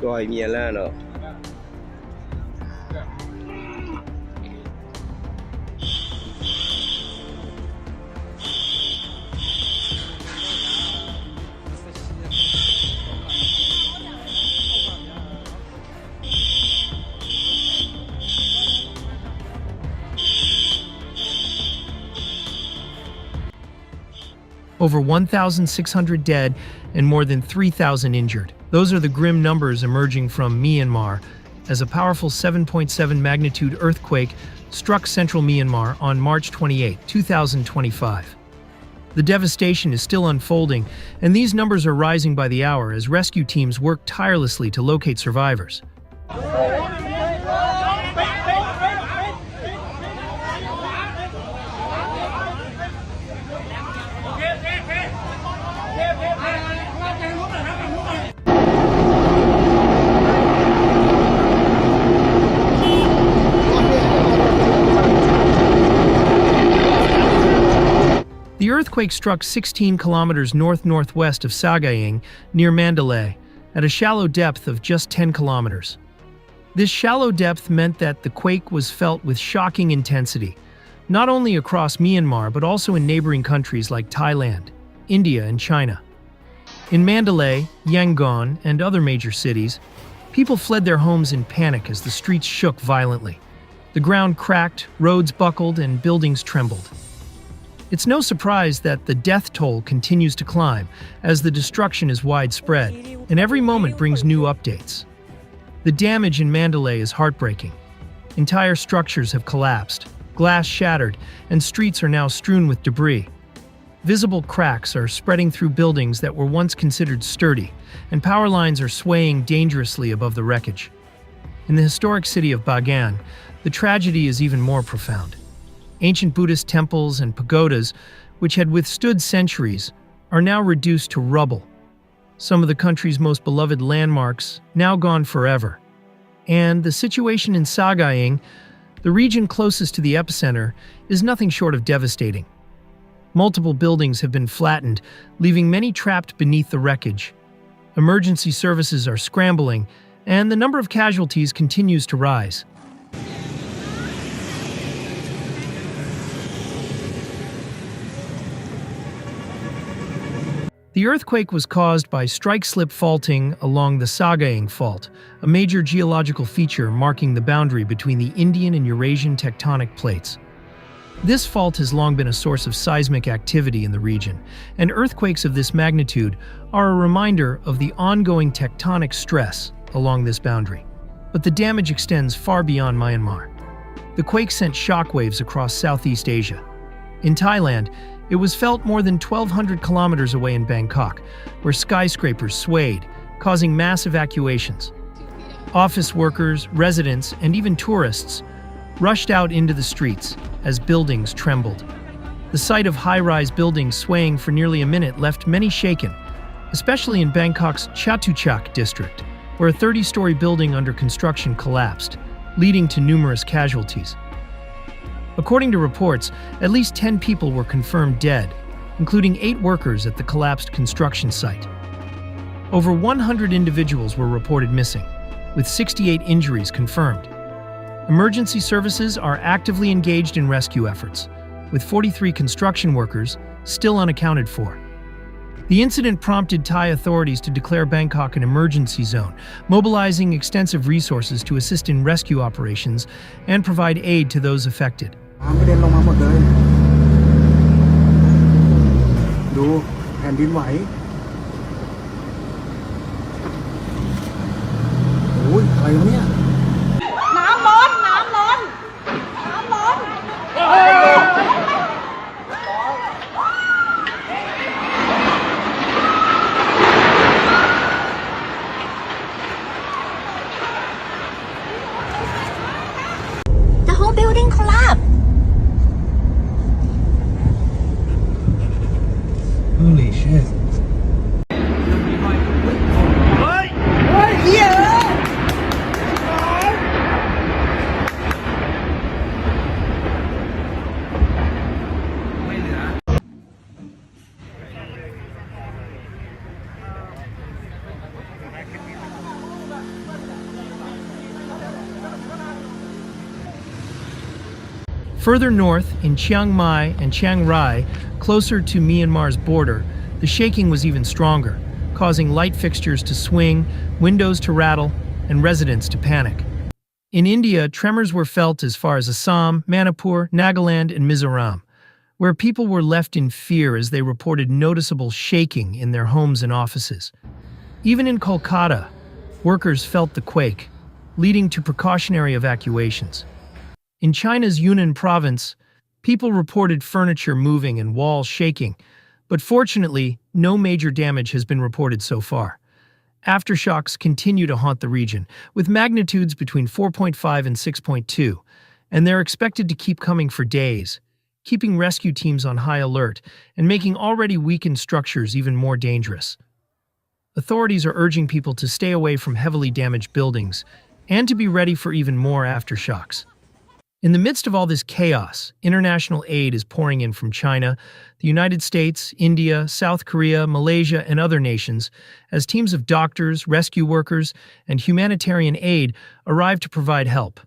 Coi mía la no. Over 1,600 dead and more than 3,000 injured. Those are the grim numbers emerging from Myanmar as a powerful 7.7 magnitude earthquake struck central Myanmar on March 28, 2025. The devastation is still unfolding, and these numbers are rising by the hour as rescue teams work tirelessly to locate survivors. The earthquake struck 16 kilometers north-northwest of Sagaing, near Mandalay, at a shallow depth of just 10 kilometers. This shallow depth meant that the quake was felt with shocking intensity, not only across Myanmar but also in neighboring countries like Thailand, India, and China. In Mandalay, Yangon, and other major cities, people fled their homes in panic as the streets shook violently. The ground cracked, roads buckled, and buildings trembled. It's no surprise that the death toll continues to climb as the destruction is widespread, and every moment brings new updates. The damage in Mandalay is heartbreaking. Entire structures have collapsed, glass shattered, and streets are now strewn with debris. Visible cracks are spreading through buildings that were once considered sturdy, and power lines are swaying dangerously above the wreckage. In the historic city of Bagan, the tragedy is even more profound. Ancient Buddhist temples and pagodas, which had withstood centuries, are now reduced to rubble. Some of the country's most beloved landmarks now gone forever. And the situation in Sagaing, the region closest to the epicenter, is nothing short of devastating. Multiple buildings have been flattened, leaving many trapped beneath the wreckage. Emergency services are scrambling, and the number of casualties continues to rise. The earthquake was caused by strike-slip faulting along the Sagaing Fault, a major geological feature marking the boundary between the Indian and Eurasian tectonic plates. This fault has long been a source of seismic activity in the region, and earthquakes of this magnitude are a reminder of the ongoing tectonic stress along this boundary. But the damage extends far beyond Myanmar. The quake sent shockwaves across Southeast Asia. In Thailand, it was felt more than 1,200 kilometers away in Bangkok, where skyscrapers swayed, causing mass evacuations. Office workers, residents, and even tourists rushed out into the streets as buildings trembled. The sight of high-rise buildings swaying for nearly a minute left many shaken, especially in Bangkok's Chatuchak district, where a 30-story building under construction collapsed, leading to numerous casualties. According to reports, at least 10 people were confirmed dead, including 8 workers at the collapsed construction site. Over 100 individuals were reported missing, with 68 injuries confirmed. Emergency services are actively engaged in rescue efforts, with 43 construction workers still unaccounted for. The incident prompted Thai authorities to declare Bangkok an emergency zone, mobilizing extensive resources to assist in rescue operations and provide aid to those affected. ไม่ได้ลงมาหมดเลยดูแผ่นดินไหวโอ้ยอะไรวะเนี่ย The whole building collapsed. Holy shit. Further north, in Chiang Mai and Chiang Rai, closer to Myanmar's border, the shaking was even stronger, causing light fixtures to swing, windows to rattle, and residents to panic. In India, tremors were felt as far as Assam, Manipur, Nagaland, and Mizoram, where people were left in fear as they reported noticeable shaking in their homes and offices. Even in Kolkata, workers felt the quake, leading to precautionary evacuations. In China's Yunnan province, people reported furniture moving and walls shaking, but fortunately, no major damage has been reported so far. Aftershocks continue to haunt the region, with magnitudes between 4.5 and 6.2, and they're expected to keep coming for days, keeping rescue teams on high alert and making already weakened structures even more dangerous. Authorities are urging people to stay away from heavily damaged buildings and to be ready for even more aftershocks. In the midst of all this chaos, international aid is pouring in from China, the United States, India, South Korea, Malaysia, and other nations, as teams of doctors, rescue workers, and humanitarian aid arrive to provide help.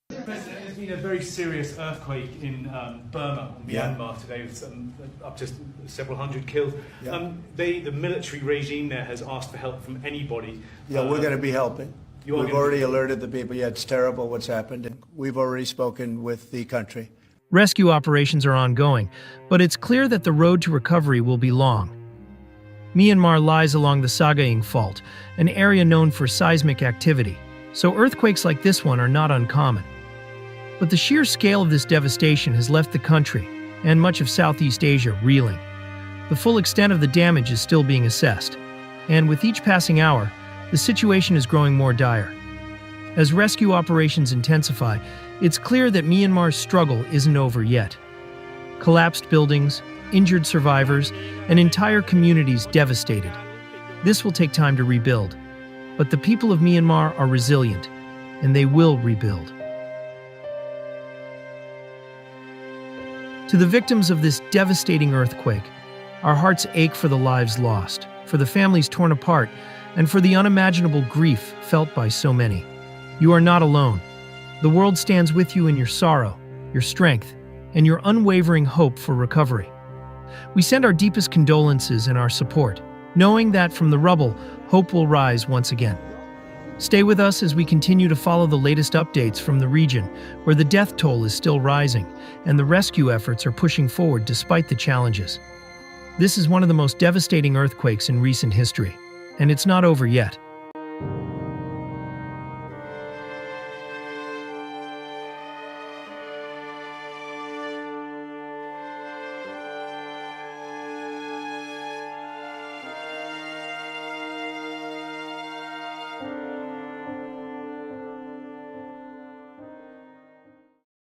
There's been a very serious earthquake in Burma, Myanmar today, with up to several hundred killed. The military regime there has asked for help from anybody. Yeah, we're going to be helping. We've already alerted the people. Yeah, it's terrible what's happened. We've already spoken with the country. Rescue operations are ongoing, but it's clear that the road to recovery will be long. Myanmar lies along the Sagaing Fault, an area known for seismic activity, so earthquakes like this one are not uncommon. But the sheer scale of this devastation has left the country, and much of Southeast Asia, reeling. The full extent of the damage is still being assessed, and with each passing hour, the situation is growing more dire. As rescue operations intensify, it's clear that Myanmar's struggle isn't over yet. Collapsed buildings, injured survivors, and entire communities devastated. This will take time to rebuild, but the people of Myanmar are resilient, and they will rebuild. To the victims of this devastating earthquake, our hearts ache for the lives lost, for the families torn apart, and for the unimaginable grief felt by so many. You are not alone. The world stands with you in your sorrow, your strength, and your unwavering hope for recovery. We send our deepest condolences and our support, knowing that from the rubble, hope will rise once again. Stay with us as we continue to follow the latest updates from the region, where the death toll is still rising, and the rescue efforts are pushing forward despite the challenges. This is one of the most devastating earthquakes in recent history, and it's not over yet.